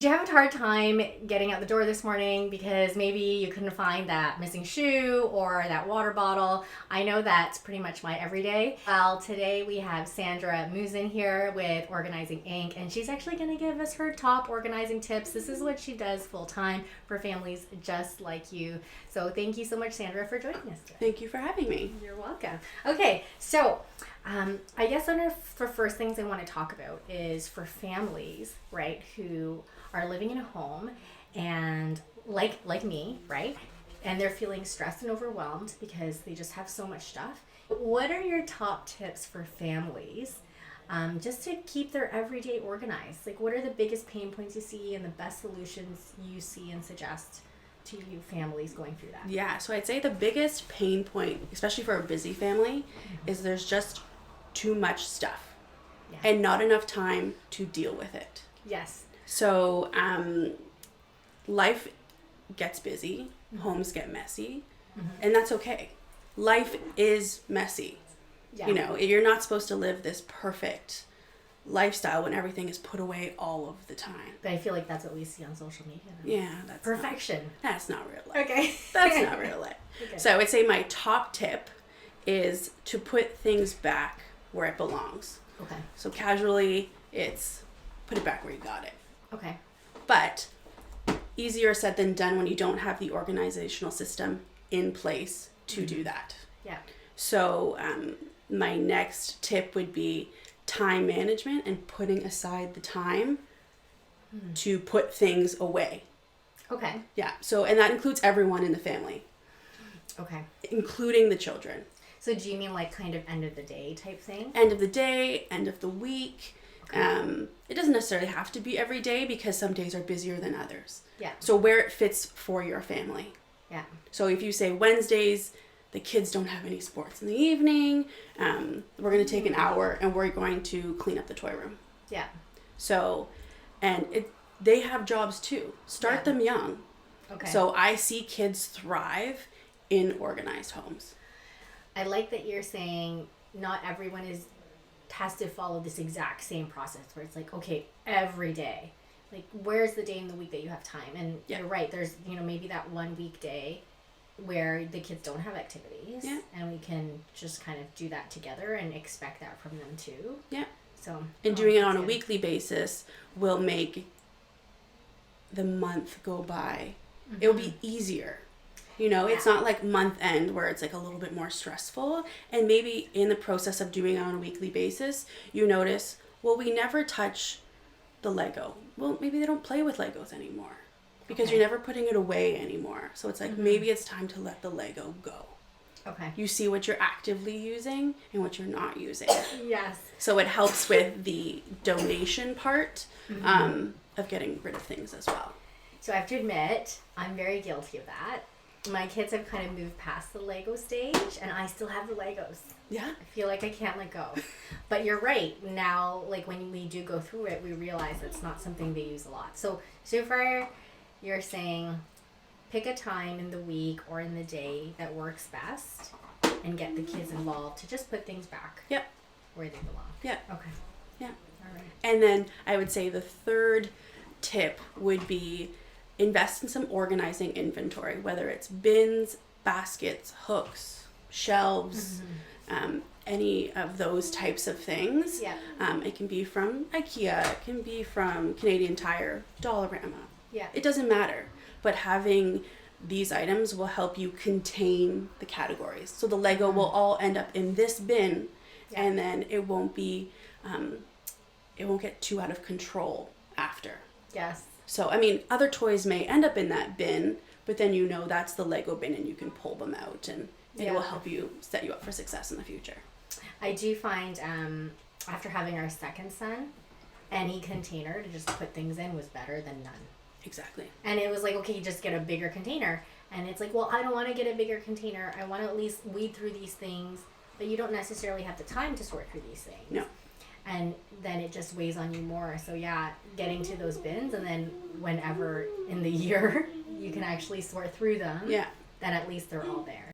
Did you have a hard time getting out the door this morning because maybe you couldn't find that missing shoe or that water bottle? I know that's pretty much my everyday. Well, today we have Sandra Musin here with Organizing Inc. and she's actually going to give us her top organizing tips. This is what she does full time for families just like you. So thank you so much, Sandra, for joining us today. Thank you for having me. You're welcome. Okay, so I guess one of the first things I want to talk about is for families, right, who are living in a home and like me, right? And they're feeling stressed and overwhelmed because they just have so much stuff. What are your top tips for families just to keep their everyday organized? Like, what are the biggest pain points you see and the best solutions you see and suggest to you families going through that? Yeah, so I'd say the biggest pain point, especially for a busy family, is there's just too much stuff and not enough time to deal with it. Yes. So life gets busy, homes get messy, and that's okay. Life is messy. Yeah. You know, you're not supposed to live this perfect lifestyle when everything is put away all of the time. But I feel like that's what we see on social media. Yeah, that's perfection. That's not real life. Okay. That's not real life. Okay. So I would say my top tip is to put things back where it belongs. Okay. So casually, it's put it back where you got it. Okay. But easier said than done when you don't have the organizational system in place to do that. Yeah. So my next tip would be time management and putting aside the time to put things away. Okay. Yeah. So, and that includes everyone in the family, Okay. including the children. So do you mean like kind of end of the day type thing? End of the day, end of the week. It doesn't necessarily have to be every day because some days are busier than others. Yeah. So where it fits for your family. Yeah. So if you say Wednesdays, the kids don't have any sports in the evening, we're going to take an hour and we're going to clean up the toy room. Yeah. So, and they have jobs too. Start them young. Okay. So I see kids thrive in organized homes. I like that you're saying not everyone has to follow this exact same process where it's like, okay, every day. Like, where's the day in the week that you have time? And you're right, there's, maybe that one weekday where the kids don't have activities. Yeah. And we can just kind of do that together and expect that from them too. Yeah. So. And doing it on a good. weekly basis will make the month go by. It'll be easier. It's not like month end where it's like a little bit more stressful. And maybe in the process of doing it on a weekly basis, you notice, well, we never touch the Lego. Well, maybe they don't play with Legos anymore because you're never putting it away anymore. So it's like, maybe it's time to let the Lego go. Okay. You see what you're actively using and what you're not using. Yes. So it helps with the donation part of getting rid of things as well. So I have to admit, I'm very guilty of that. My kids have kind of moved past the Lego stage, and I still have the Legos. Yeah. I feel like I can't let go. But you're right. Now, like, when we do go through it, we realize it's not something they use a lot. So far, you're saying pick a time in the week or in the day that works best and get the kids involved to just put things back Yep. where they belong. Yeah. Okay. Yeah. All right. And then I would say the third tip would be invest in some organizing inventory, whether it's bins, baskets, hooks, shelves, any of those types of things. Yeah. It can be from IKEA, it can be from Canadian Tire, Dollarama. Yeah. It doesn't matter. But having these items will help you contain the categories. So the Lego will all end up in this bin, and then it won't be, it won't get too out of control after. Yes. So, I mean, other toys may end up in that bin, but then that's the Lego bin and you can pull them out and it will help you set you up for success in the future. I do find after having our second son, any container to just put things in was better than none. Exactly. And it was like, okay, just get a bigger container. And it's like, well, I don't want to get a bigger container. I want to at least weed through these things. But you don't necessarily have the time to sort through these things. No. And then it just weighs on you more. So yeah, getting to those bins and then whenever in the year you can actually sort through them, Yeah. then at least they're all there.